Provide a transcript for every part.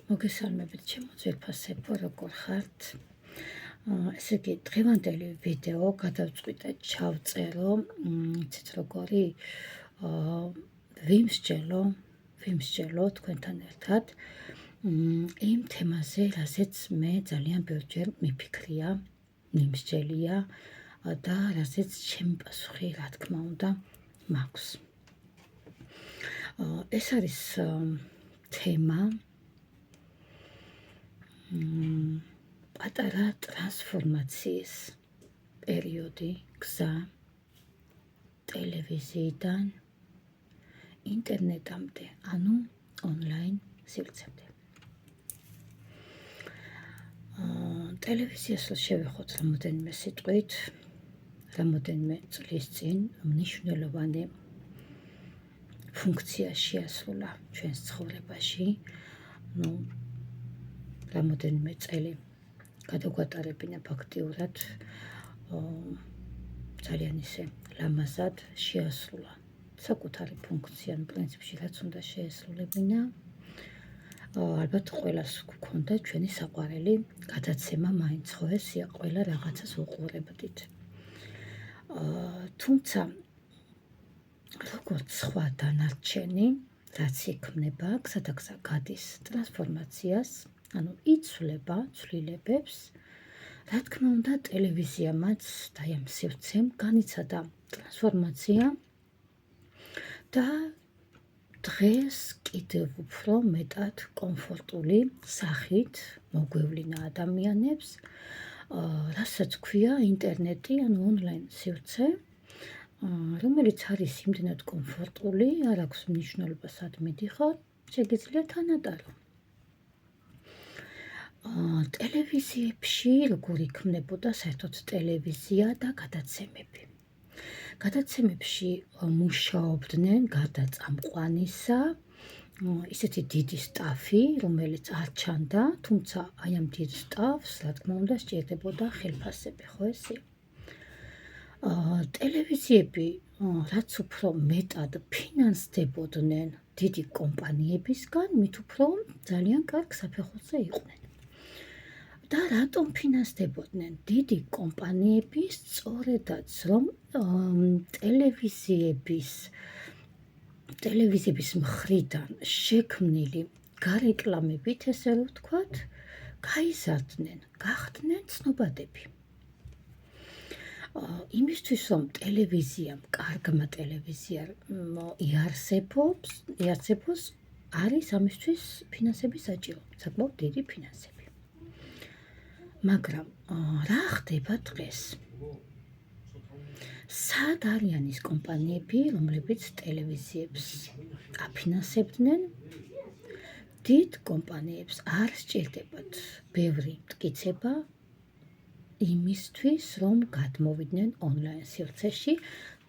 მოგესალმებით ჩემო ძვირფასებო, როგორ ხართ? ესე იგი, დღევანდელი ვიდეო გადავწყვიტე ჩავწერო, იცით როგორი ვიმსჯელო თქვენთან ერთად იმ თემაზე, რასაც მე ძალიან ბევრჯერ მიფიქრია, მიმსჯელია და რასაც ჩემი პასუხი, რა თქმა უნდა, მაქვს. ეს არის თემა პატარა ტრანსფორმაციის პერიოდი, გზა ტელევიზიიდან ინტერნეტამდე, ანუ ონლაინ სივრცემდე. ტელევიზიას შევეხოთ რამოდენიმე სიტყვით, რამოდენიმე წლის წინ მნიშვნელოვანი ფუნქცია შეასრულა ჩვენს ცხოვრებაში. რამოდენიმე წელი გადაგვატარებინა ფაქტიურად ძალიან ისე ლამაზად შეასრულა საკუთარი ფუნქცია, პრინციპში რაც უნდა შეესრულებინა. ალბათ ყველას გვქონდა ჩვენი საყვარელი გადაცემა მაინც ხო ესია, ყველა რაღაცას უყურებდით. თუმცა როგორც სხვა დანარჩენი, რაც იქმნება, გზადაგზა გადის ტრანსფორმაციას, ანუ იცვლება ცვლილებებს, რა თქმა უნდა, ტელევიზიამაც და ამ სივრცემ განიცადა ტრანსფორმაცია და დღეს კიდევ უფრო მეტად კომფორტული სახით მოგვევლინა ადამიანებს, რასაც ქვია ინტერნეტი, ანუ ონლაინ სივრცე, რომელიც არის იმდენად კომფორტული, არ აქვს მნიშვნელობა სად მიდიხარ, შეგიძლია თანატარო. ტელევიზიებში როგორ იქმნებოდა საერთოდ ტელევიზია და გადაცემები. გადაცემებში მუშაობდნენ გარდა წამყვანისა ისეთი დიდი სტაფი, რომელიც არ ჩანდა, თუმცა აი ამ დიდ სტაფს, რა თქმა უნდა, სჭირდებოდა ხელფასები, ხო ესეა? ტელევიზიები რაც უფრო მეტად ფინანსდებოდნენ დიდი კომპანიებისგან, მით უფრო ძალიან კარგ საფეხურზე იყვნენ. და რატომ ფინანსდებოდნენ დიდი კომპანიები? სწორედაც რომ ტელევიზიების მხრიდან შექმნილი გარეკლამებით, ესე რომ ვთქვათ, გაიზარდნენ, გახდნენ ცნობადები. იმისთვის რომ ტელევიზიამ, კარგმა ტელევიზიამ იარსებოს, არის ამისთვის ფინანსების საჭირო, საკმაოდ დიდი ფინანსები. მაგრამ რა ხდება დღეს? სად არიან ის კომპანიები, რომლებიც ტელევიზიებს აფინანსებდნენ? დიდ კომპანიებს არ სჭირდებათ ბევრი მტკიცება იმისთვის, რომ გადმოვიდნენ ონლაინ სივრცეში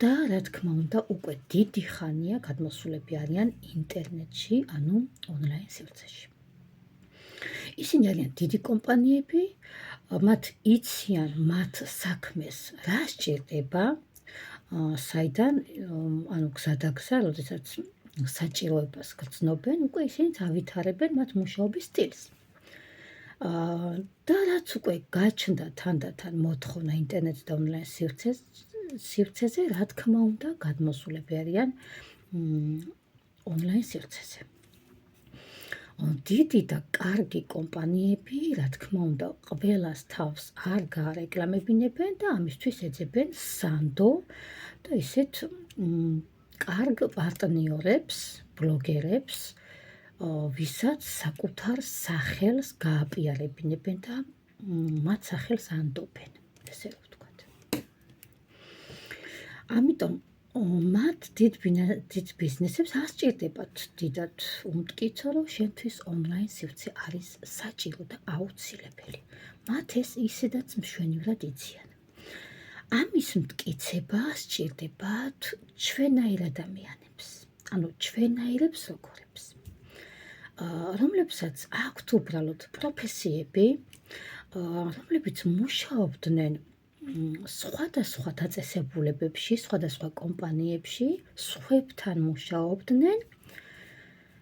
და რა თქმა უნდა, უკვე დიდი ხანია გადმოსულები არიან ინტერნეტში, ანუ ონლაინ სივრცეში. ისინი არიან დიდი კომპანიები, მათ იციან მათ საქმეს რა სჭირდება, საიდან, ანუ გზადაგზა, როდესაც საჭიროებას გრძნობენ, უკვე ისინი ავითარებენ მათ მუშაობის სტილს. და რაც უკვე გაჩნდა თანდათან მოთხოვნა ინტერნეტ და ონლაინ სივრცეზე, რა თქმა უნდა, გადმოსულები არიან ონლაინ სივრცეზე. დიდი და კარგი კომპანიები, რა თქმა უნდა, ყველას თავს არ გაარეკლამებინებენ და ამისთვის ეძებენ სანდო და ისეთ კარგ პარტნიორებს, ბლოგერებს, ვისაც საკუთარ სახელს გააპიარებინებენ და მათ სახელს ანდობენ, ესე რომ ვთქვათ. ამიტომ მათ დიდ ბიზნესებს არ სჭირდებათ დიდად უმტკიცო, რომ შენთვის ონლაინ სივრცე არის საჭირო და აუცილებელი. მათ ეს ისედაც მშვენივრად იციან. ამის მტკიცება სჭირდებათ ჩვენაირ ადამიანებს, ანუ ჩვენაირებს როგორებს, რომლებსაც აქვთ უბრალოდ პროფესიები, რომლებიც მუშაობდნენ სხვადასხვა დაწესებულებებში, სხვადასხვა კომპანიებში, სხვებთან მუშაობდნენ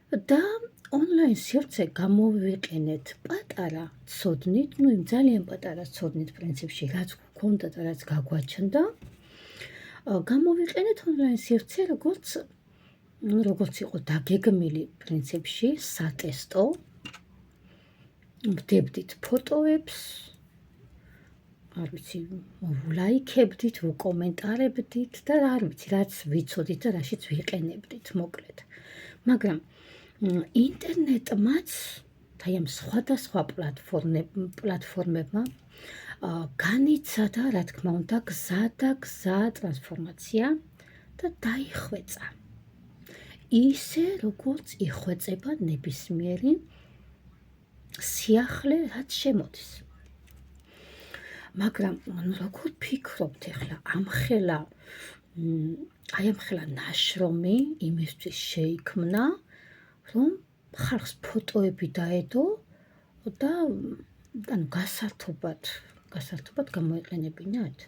და ონლაინ სივრცე გამოვიყენეთ პატარა ცოდნით, იმ ძალიან პატარა ცოდნით პრინციპში, რაც გქონდა და რაც გაგვაჩნდა. გამოვიყენეთ ონლაინ სივრცე როგორც იყო დაგეგმილი პრინციპში სატესტო. ვდებდით ფოტოებს, არ ვიცი, ლაიქებდით, ვკომენტარებდით და არ ვიცი, რაც ვიცოდით და რაშიც ვიყენებდით, მოკლედ. მაგრამ ინტერნეტმაც, აი ამ სხვადასხვა პლატფორმებმა განიცადა, რა თქმა უნდა, გზა ტრანსფორმაცია და დაიხვეწა. ისე, როგორც იხვეწება ნებისმიერი სიახლე, რაც შემოდის. მაგრამ როგორ ფიქრობთ ახლა ამხელა ნაშრომი იმისთვის შეიქმნა, რომ ხალხს ფოტოები დაედო და გასართობად გამოეყენებინათ?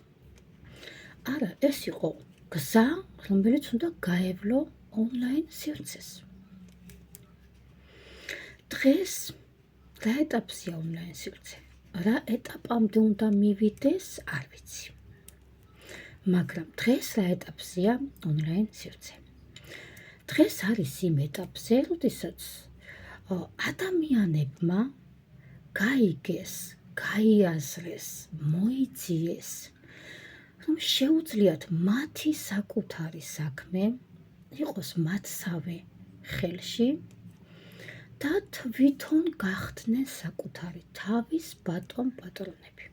არა, ეს იყო გზა, რომელიც უნდა გაევლო ონლაინ სივრცეს. დღეს რა ეტაპზეა ონლაინ სივრცე? რა ეტაპამდე უნდა მივიდეს, არ ვიცი. მაგრამ დღეს რა ეტაპზეა ონლაინ სივრცე? დღეს არის იმ ეტაპზე, როდესაც ადამიანებმა გაიგეს, გაიაზრეს, მოიძიეს, რომ შეუძლიათ მათი საკუთარი საქმე იყოს მათსავე ხელში და თვითონ გახდნენ საკუთარი თავის ბატონ-პატრონები.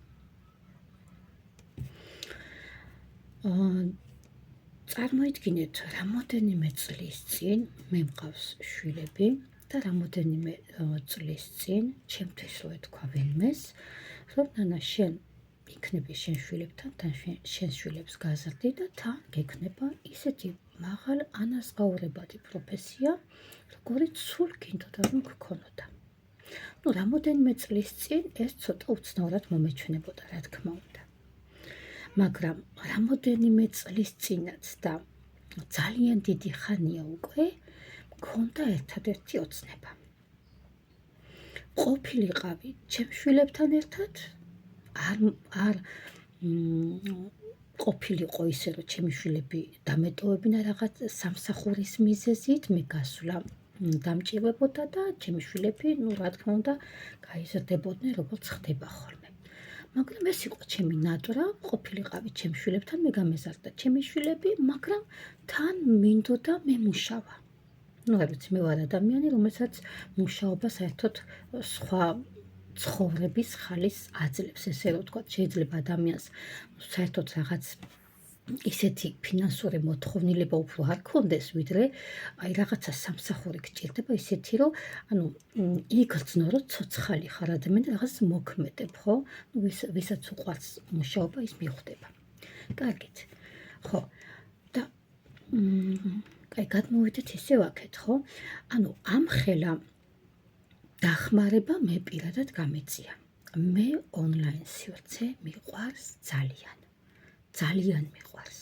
წარმოიდგინეთ, რამოდენიმე წლის წინ მე მყავს შვილები და რამოდენიმე წლის წინ ჩემთვის რო ეთქვა ვინმეს, რომ ნანა, შენ იქნები შენ შვილებთან, თან შენ შვილებს გაზრდი და თან გექნება ისეთი მაღალ ანაზღაურებადი პროფესია, როგორიც სულ გინდოდა რომ გქონოდა. რამოდენიმე წლის წინ ეს ცოტა უცნაურად მომეჩვენებოდა, რა თქმა უნდა. მაგრამ რამოდენიმე წლის წინაც და ძალიან დიდი ხანია უკვე მქონდა ერთადერთი ოცნება. ყოფილიყავი ჩემ შვილებთან ერთად, არ ყოფილიყო ისე, რომ ჩემი შვილები დამეტოვებინა რაღაც სამსახურის მიზეზით, მე გასვლა დამჭირვებოდა და ჩემი შვილები, რა თქმა უნდა, გაიზრდებოდნენ, როგორც ხდება ხოლმე. მაგრამ ეს იყო ჩემი ნატრა, ყოფილიყავი ჩემ შვილებთან, მე გამეზარდა ჩემი შვილები, მაგრამ თან მინდოდა მე მუშავა. არ ვიცი, მე ვარ ადამიანი, რომელსაც მუშაობა საერთოდ სხვა ცხოვრების ხალის აძლევს, ესე რომ ვთქვათ, შეიძლება ადამიანს საერთოდ რაღაც ისეთი ფინანსური მოთხოვნილება უფრო არ ქონდეს, ვიდრე აი რაღაცა სამსახური გჭირდება ისეთი, რომ იგრძნო, რომ ცოცხალი ხარ ადამიანი, რაღაც მოქმედებ, ხო? ვისაც უყვარს მუშაობა, ის მიხვდება. კარგით. ხო. და გადმოვიდეთ ისე ვაკეთ, ხო? ამხელა დახმარება მე პირადად გამეწია. მე ონლაინ სივრცე მიყვარს ძალიან. ძალიან მიყვარს.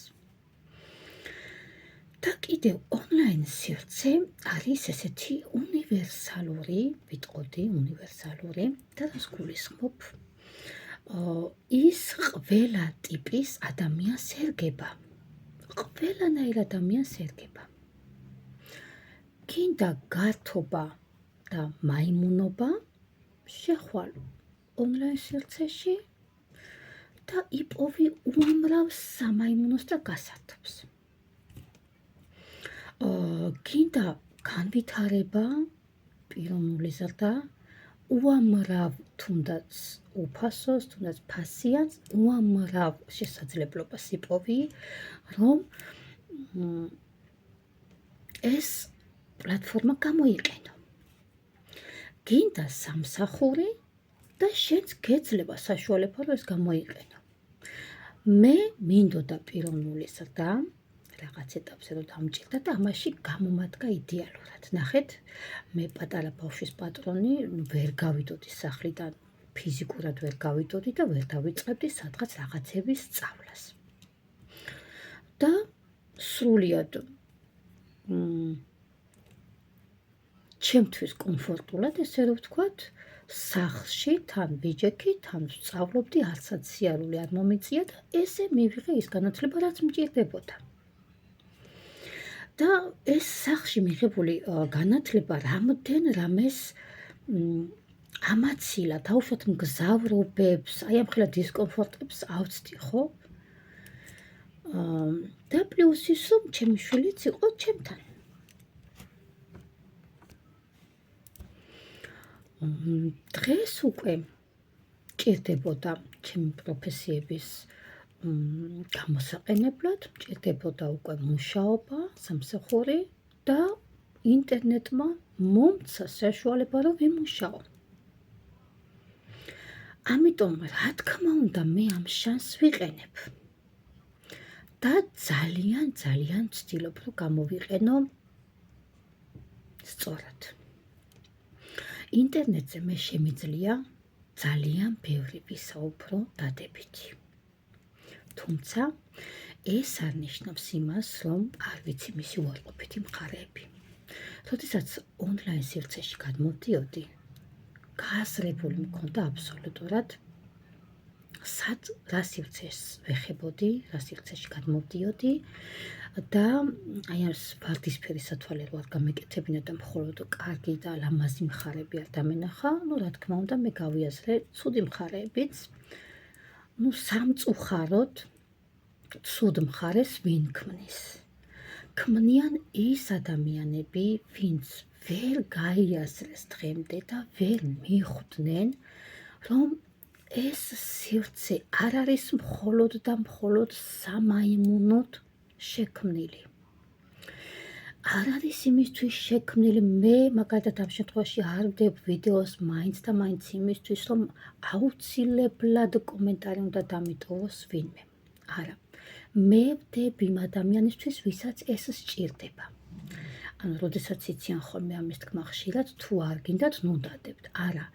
და კიდევ ონლაინ სივრცე არის ესეთი უნივერსალური, ვიტყოდი, უნივერსალური და რას გულისხმობ? ის ყველა ტიპის ადამიანს ერგება. ყველანაირ ადამიანს ერგება. გინდა გართობა და მაიმუნობა, შეხვალ ონლაინ სივრცეში და იპოვი უამრავ სამაიმუნოს და გასართობს. გინდა განვითარება, პიროვნული ზრდა, უამრავ თუნდაც უფასოს, თუნდაც ფასიანს, უამრავ შესაძლებლობას იპოვი, რომ ეს პლატფორმა გამოიყენო. გინდა სამსახური და შენც გეძლება საშუალება, რომ ეს გამოიყენო. მე მინდოდა პიროვნული ზრდა, რაღაც ეტაპზე რომ დამჭირდა და ამაში გამომადგა იდეალურად. ნახეთ, მე პატარა ბავშვის პატრონი, ვერ გავიდოდი სახლიდან, ფიზიკურად ვერ გავიდოდი და ვერ დავიწყებდი სადღაც რაღაცების სწავლას. და სრულიად ჩემთვის კომფორტულად, ესე რომ ვთქვათ, სახლში თან ვიჯექი, თან ვსწავლობდი, არცად სიარული არ მომიწია და ესე მივიღე ის განათლება, რაც მჭირდებოდა. და ეს სახლში მიღებული განათლება რამდენ რამეს ამაცილა, თავშოთ მგზავრობებს, აი ამ ხელა დისკომფორტებს ავწდი, ხო? და პლუს ის, რომ ჩემი შვილიც იყო ჩემთან. დღეს უკვე მჭირდებოდა ჩემი პროფესიების გამოსაყენებლად, მჭირდებოდა უკვე მუშაობა, სამსახური და ინტერნეტმა მომცა საშუალება, რომ ვიმუშაო. ამიტომ, რა თქმა უნდა, მე ამ შანსს ვიყენებ. და ძალიან ვცდილობ, რომ გამოვიყენო სწორად. ინტერნეტზე მე შემიძლია ძალიან ბევრი ვისაუბრო დადებითი. თუმცა ეს არ ნიშნავს იმას, რომ არ ვიცი მისი უარყოფითი მხარეები. როდესაც ონლაინ სივრცეში გადმოვდიოდი, გააზრებული მქონდა აბსოლუტურად, რა სივრცეს ვეხებოდი, რა სივრცეში გადმოვდიოდი და აი ამ ვარდისფერი სათვალე რო არ გამეკეთებინა და მხოლოდ კარგი და ლამაზი მხარეები არ დამენახა, რა თქმა უნდა, მე გავიაზრე ცუდი მხარეებიც. სამწუხაროდ ცუდ მხარეს ვინ ქმნის? ქმნიან ის ადამიანები, ვინც ვერ გაიაზრეს დღემდე და ვერ მიხვდნენ, რომ ეს სივრცე არ არის მხოლოდ და მხოლოდ სამაიმუნოდ შექმნილი. არ არის იმისთვის შექმნილი, მე მაგალითად ამ შემთხვევაში არ ვდებ ვიდეოს მაინც და მაინც იმისთვის, რომ აუცილებლად კომენტარი უნდა დამიტოვოს ვინმე. არა, მე ვდებ იმ ადამიანისთვის, ვისაც ეს სჭირდება. ანუ, როდესაც იციან ხოლმე ამის თქმა ხშირად, თუ არ გინდათ, ნუ დადებთ. არა,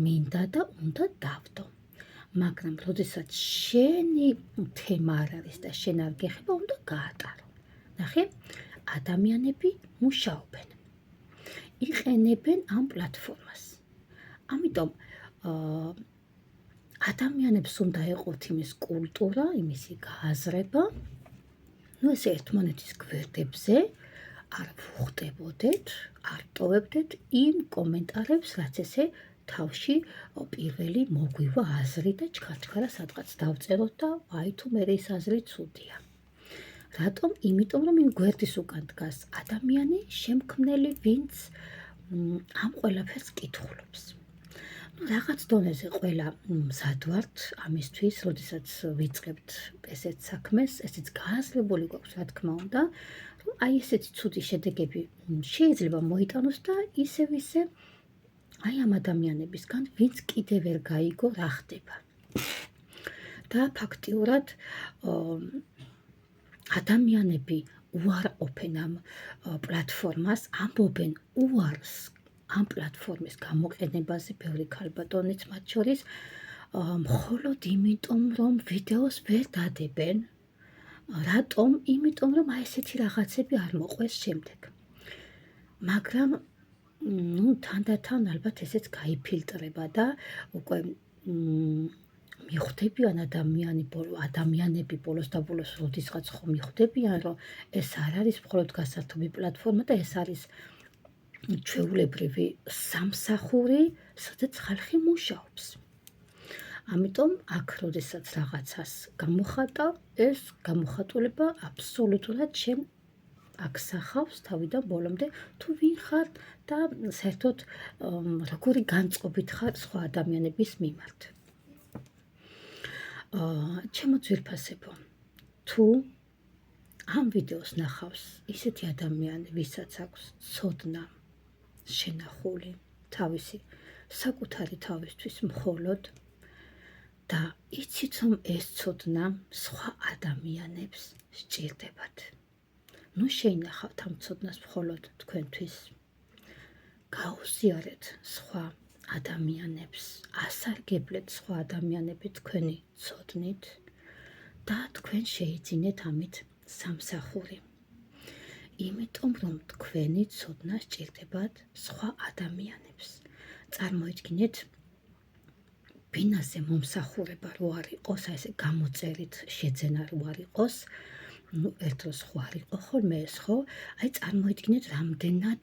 მინდა და უნდა დავდო. მაგრამ, როდესაც შენი თემა არ არის და შენ არ გეხება, უნდა გაატარო. ნახე, ადამიანები მუშაობენ. იყენებენ ამ პლატფორმას. ამიტომ ადამიანებს უნდა ეყოთ იმის კულტურა, იმისი გააზრება, ესე ერთმანეთის გვერდებზე არ ვუხდებოდეთ, არ ტოვებდეთ იმ კომენტარებს, რაც ესე თავში პირველი მოგვივა აზრი და ჩქარჩქარა სადღაც დავწეროთ და აი თუ მე ეს აზრი ცუდია. რატომ? იმიტომ რომ იმ გვერდის უკან დგას ადამიანი შემქმნელი, ვინც ამ ყველაფერს კითხულობს. რაღაც დონეზე ყველა მზად ვართ ამისთვის, როდესაც ვიწყებთ ესეთ საქმეს, ესეც გააზრებული გვაქვს, რა თქმა უნდა, რომ აი ესეთი ცუდი შედეგები შეიძლება მოიტანოს და ისევ აი ამ ადამიანებისგან, ვინც კიდევ ვერ გაიგო რა ხდება. და ფაქტიურად ადამიანები უარყოფენ ამ პლატფორმას, ამბობენ უარს ამ პლატფორმის გამოყენებაზე, ბევრი ქალბატონიც მათ შორის, მხოლოდ იმიტომ, რომ ვიდეოს ვერ დადებენ. რატომ? იმიტომ, რომ აი ესეთი რაღაცები არ მოყვეს შემდეგ. მაგრამ თანდათან ალბათ ესეც გაიფილტრება და უკვე მიხვდებიან ადამიანები ბოლოს და ბოლოს როდესაც ხო მიხვდებიან, რომ ეს არ არის მხოლოდ გასართობი პლატფორმა და ეს არის ჩვეულებრივი სამსახური, სადაც ხალხი მუშაობს. ამიტომ აქ როდესაც რაღაცას გამოხატავ, ეს გამოხატულება აბსოლუტურად ჩემ აგსახავს თავიდან ბოლომდე, თუ ვინ ხარ და საერთოდ როგორი განწყობით ხარ სხვა ადამიანების მიმართ. ჩემო ძვირფასებო, თუ ამ ვიდეოს ნახავს ისეთი ადამიანი, ვისაც აქვს ცოდნა შენახული თავისი საკუთარი თავისთვის მხოლოდ და იცით, რომ ეს ცოდნა სხვა ადამიანებს სჭირდებათ. ნუ შეინახავთ ამ ცოდნას მხოლოდ თქვენთვის. გაუზიარეთ სხვა ადამიანებს, ასარგებლეთ სხვა ადამიანები თქვენი ცოდნით და თქვენ შეიძინეთ ამით სამსახური. იმიტომ რომ თქვენი ცოდნა სჭირდებათ სხვა ადამიანებს. წარმოიდგინეთ, ბინაზე მომსახურება რო არ იყოს, აი ესე გამოწერით შეძენა რო არ იყოს, ერთ დროს ხო არ იყო ხოლმე ეს, ხო? აი წარმოიდგინეთ, რამდენად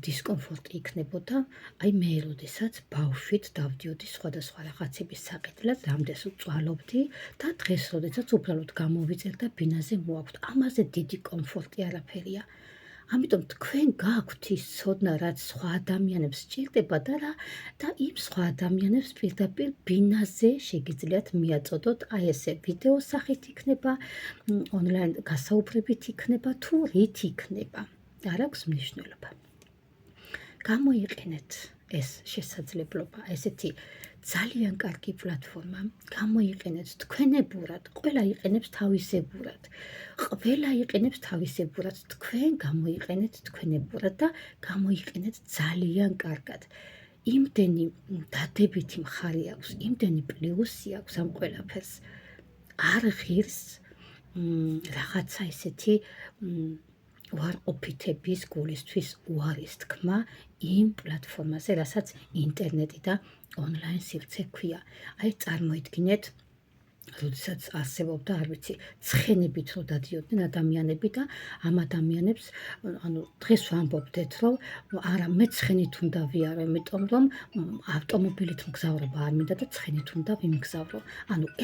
დისკომფორტი იქნებოდა, აი მე როდესაც ბავშვით დავდიოდი სხვადასხვა რაღაცების საყიდლად, რამდენს ვწვალობდი და დღეს როდესაც უბრალოდ გამოვიწერდა ბინაზე მოაქვთ. ამაზე დიდი კომფორტი არაფერია. ამიტომ თქვენ გაქვთ ის ცოდნა, რაც სხვა ადამიანებს სჭირდება და იმ სხვა ადამიანებს პირდაპირ ბინაზე შეგიძლიათ მიაწოდოთ, აი ესე ვიდეო სახით იქნება, ონლაინ გასაუბრებით იქნება თუ რით იქნება. არ აქვს მნიშვნელობა. გამოიყენეთ ეს შესაძლებლობა, ესეთი ძალიან კარგი პლატფორმა, გამოიყენეთ თქვენებურად, ყველა იყენებს თავისებურად. ყველა იყენებს თავისებურად, თქვენ გამოიყენეთ თქვენებურად და გამოიყენეთ ძალიან კარგად. იმდენი დადებითი მხარე აქვს, იმდენი პლუსი აქვს ამ ყველაფერს. არ ღირს რაღაცა ესეთი უარყოფითების გულისთვის უარის თქმა იმ პლატფორმაზე, რასაც ინტერნეტი და ონლაინ სივრცე ქვია. აი წარმოიდგინეთ, როდესაც არსებობდა, არ ვიცი, ცხენებით რო დადიოდნენ ადამიანები და ამ ადამიანებს, დღეს ვამბობდეთ, რომ არა, მე ცხენით უნდა ვიარო, იმიტომ რომ ავტომობილით მგზავრობა არ მინდა და ცხენით უნდა ვიმგზავრო.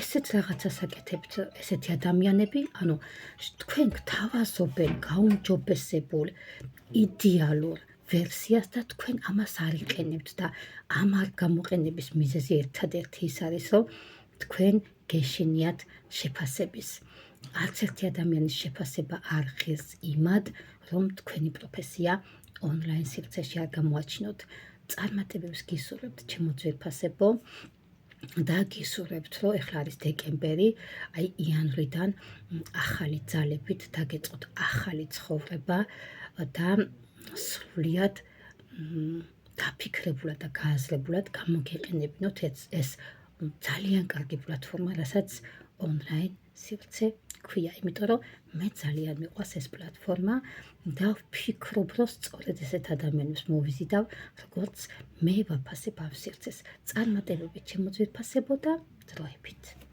ესეც რაღაცას აკეთებთ ესეთი ადამიანები, თქვენ გთავაზობენ გაუმჯობესებულ, იდეალურ ვერსიას და თქვენ ამას არ იყენებთ და ამ არ გამოყენების მიზეზი ერთადერთი ის არის, რომ თქვენ გეშინიათ შეფასების. არც ერთი ადამიანის შეფასება არ ღირს იმად, რომ თქვენი პროფესია ონლაინ სივრცეში არ გამოაჩინოთ. წარმატებებს გისურვებთ, ჩემო ძვირფასებო, და გისურვებთ, რომ ეხლა არის დეკემბერი, აი იანვრიდან ახალი ძალებით დაგეწყოთ ახალი ცხოვრება და სრულიად დაფიქრებულად და გააზრებულად გამოგეყენებინოთ ეს ძალიან კარგი პლატფორმა, რასაც ონლაინ სივრცე ქვია, იმიტომ რომ მე ძალიან მიყვარს ეს პლატფორმა და ვფიქრობ, რომ სწორედ ესეთ ადამიანებს მოვიზიდავ, როგორც მე ვაფასებ ამ სივრცეს. წარმატებებით, ჩემო ძვირფასებო და დროებით.